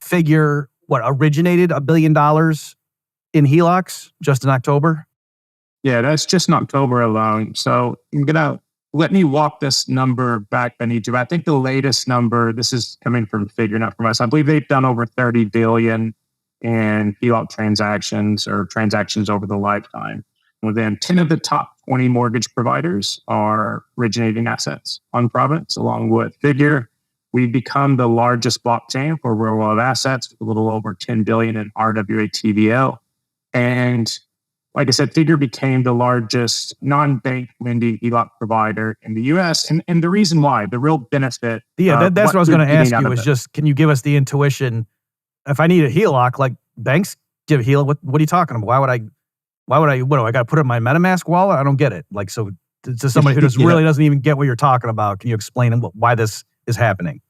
Figure, originated $1 billion in HELOCs just in October? Yeah, that's just in October alone. So let me walk this number back, Benito. I think the latest number, this is coming from Figure, not from us. I believe they've done over 30 billion in HELOC transactions or transactions over the lifetime. Within 10 of the top 20 mortgage providers are originating assets on Providence, along with Figure. We've become the largest blockchain for real world assets, with a little over 10 billion in RWA TVL. And like I said, Figure became the largest non-bank lending HELOC provider in the US. And the reason why, the real benefit. Yeah, that's what I was going to ask you is just, can you give us the intuition? If I need a HELOC, like banks give HELOC, what are you talking about? What do I got to put it in my MetaMask wallet? I don't get it. Like, so to somebody who just really doesn't even get what you're talking about, can you explain why this is happening?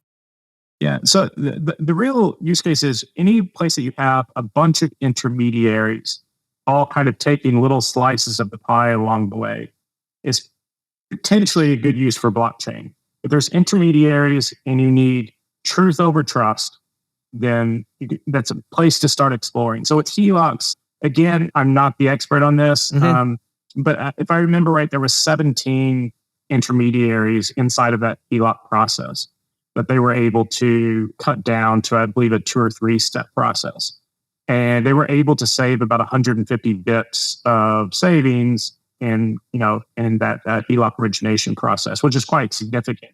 Yeah. So the real use case is any place that you have a bunch of intermediaries all kind of taking little slices of the pie along the way is potentially a good use for blockchain. If there's intermediaries and you need truth over trust, then that's a place to start exploring. So with HELOCs, again, I'm not the expert on this, but if I remember right, there was 17 intermediaries inside of that HELOC process that they were able to cut down to, I believe, a 2 or 3 step process. And they were able to save about 150 bits of savings in that HELOC origination process, which is quite significant.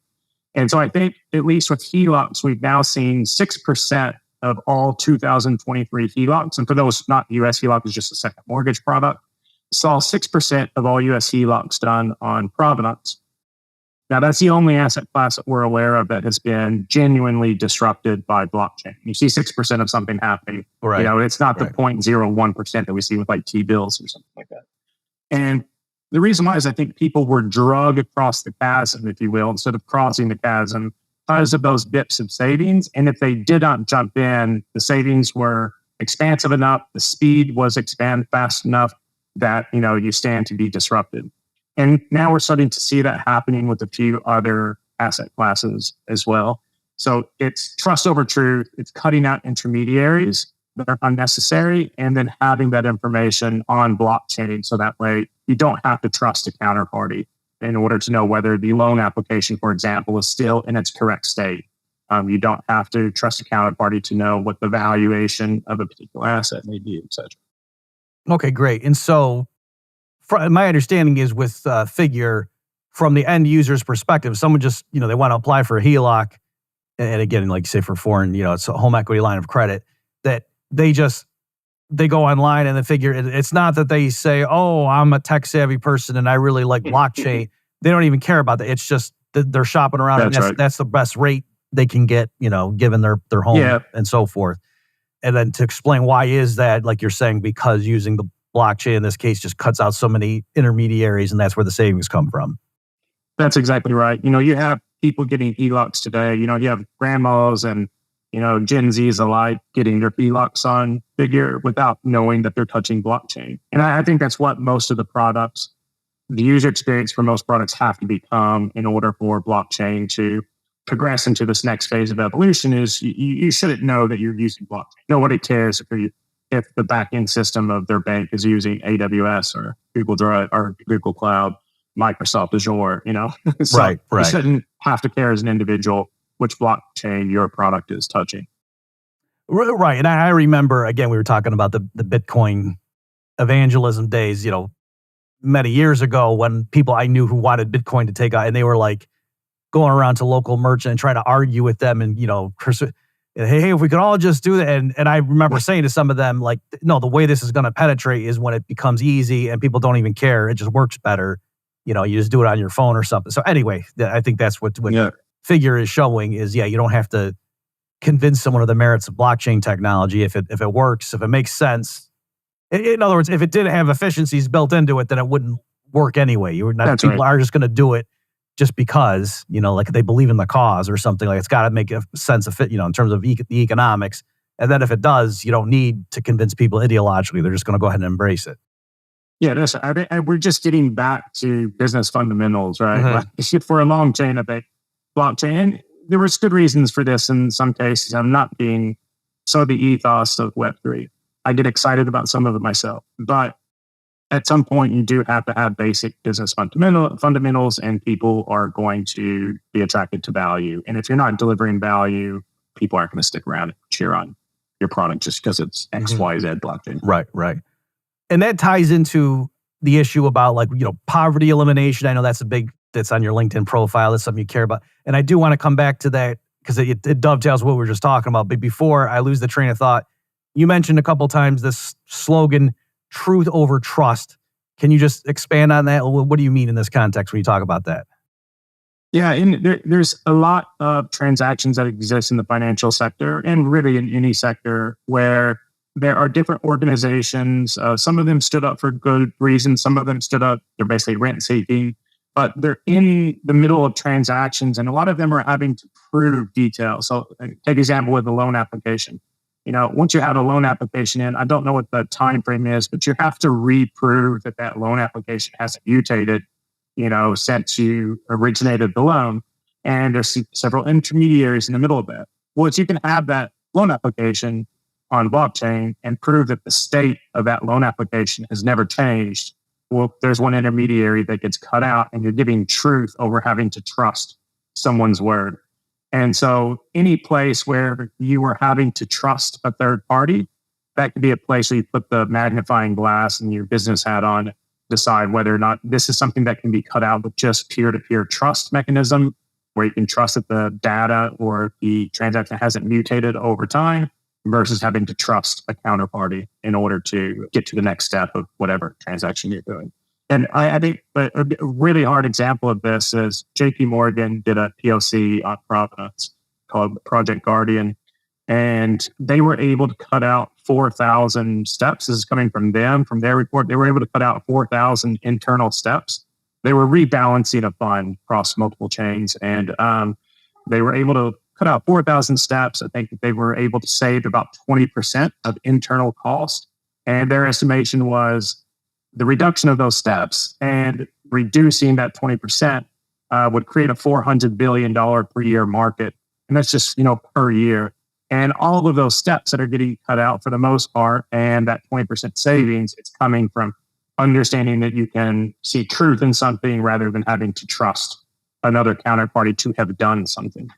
And so I think, at least with HELOCs, we've now seen 6% of all 2023 HELOCs. And for those not US, HELOC is just a second mortgage product. Saw 6% of all US HELOCs done on Providence. Now, that's the only asset class that we're aware of that has been genuinely disrupted by blockchain. You see 6% of something happening. Right. It's not the 0.01% that we see with like T-bills or something like that. And the reason why is I think people were dragged across the chasm, if you will, instead of crossing the chasm, because of those bits of savings. And if they did not jump in, the savings were expansive enough, the speed was expand fast enough that, you stand to be disrupted. And now we're starting to see that happening with a few other asset classes as well. So it's trust over truth. It's cutting out intermediaries that are unnecessary and then having that information on blockchain. So that way you don't have to trust a counterparty in order to know whether the loan application, for example, is still in its correct state. You don't have to trust a counterparty to know what the valuation of a particular asset may be, et cetera. Okay, great. And so my understanding is with Figure, from the end user's perspective, someone just, they want to apply for a HELOC, and again, like say for foreign, it's a home equity line of credit, that they go online and they figure, it's not that they say, oh, I'm a tech savvy person and I really like blockchain. They don't even care about that. It's just that they're shopping around that's the best rate they can get, given their home and so forth. And then to explain why is that, like you're saying, because using the blockchain in this case just cuts out so many intermediaries and that's where the savings come from. That's exactly right. You have people getting HELOCs today. You have grandmas and, Gen Zs alike getting their HELOCs on Figure without knowing that they're touching blockchain. And I think that's what most of the products, the user experience for most products have to become in order for blockchain to progress into this next phase of evolution is you shouldn't know that you're using blockchain. Nobody cares if the back-end system of their bank is using AWS or Google Drive or Google Cloud, Microsoft Azure, So right. You shouldn't have to care as an individual which blockchain your product is touching. Right. And I remember, again, we were talking about the Bitcoin evangelism days, many years ago when people I knew who wanted Bitcoin to take out, and they were like going around to local merchant and trying to argue with them and, hey, if we could all just do that. And I remember saying to some of them, like, no, the way this is going to penetrate is when it becomes easy and people don't even care. It just works better. You just do it on your phone or something. So anyway, I think that's what Figure is showing is, you don't have to convince someone of the merits of blockchain technology. If it works, if it makes sense. In other words, if it didn't have efficiencies built into it, then it wouldn't work anyway. People are just going to do it just because, like they believe in the cause or something. Like it's got to make a sense of fit, in terms of the economics. And then if it does, you don't need to convince people ideologically. They're just going to go ahead and embrace it. Yeah, we're just getting back to business fundamentals, right? Like, for a long chain of blockchain, there was good reasons for this in some cases. I'm not being So the ethos of Web3. I get excited about some of it myself, but at some point you do have to have basic business fundamentals, and people are going to be attracted to value. And if you're not delivering value, people aren't going to stick around and cheer on your product just because it's XYZ blockchain. Right. And that ties into the issue about poverty elimination. I know that's that's on your LinkedIn profile. That's something you care about. And I do want to come back to that because it dovetails what we were just talking about. But before I lose the train of thought, you mentioned a couple times this slogan, truth over trust. Can you just expand on that? What do you mean in this context when you talk about that? Yeah, there's a lot of transactions that exist in the financial sector and really in any sector where there are different organizations. Some of them stood up for good reasons. Some of them they're basically rent seeking, but they're in the middle of transactions, and a lot of them are having to prove details. So take example with the loan application. Once you have a loan application in, I don't know what the time frame is, but you have to reprove that loan application hasn't mutated, since you originated the loan. And there's several intermediaries in the middle of that. Well, you can have that loan application on blockchain and prove that the state of that loan application has never changed. Well, there's one intermediary that gets cut out, and you're giving truth over having to trust someone's word. And so any place where you are having to trust a third party, that could be a place where you put the magnifying glass and your business hat on, decide whether or not this is something that can be cut out with just peer-to-peer trust mechanism, where you can trust that the data or the transaction hasn't mutated over time, versus having to trust a counterparty in order to get to the next step of whatever transaction you're doing. And I think a really hard example of this is JP Morgan did a POC on Provenance called Project Guardian, and they were able to cut out 4,000 steps. This is coming from them, from their report. They were able to cut out 4,000 internal steps. They were rebalancing a fund across multiple chains, and they were able to cut out 4,000 steps. I think that they were able to save about 20% of internal cost. And their estimation was the reduction of those steps and reducing that 20% would create a $400 billion per year market. And that's just, per year. And all of those steps that are getting cut out for the most part, and that 20% savings, it's coming from understanding that you can see truth in something rather than having to trust another counterparty to have done something.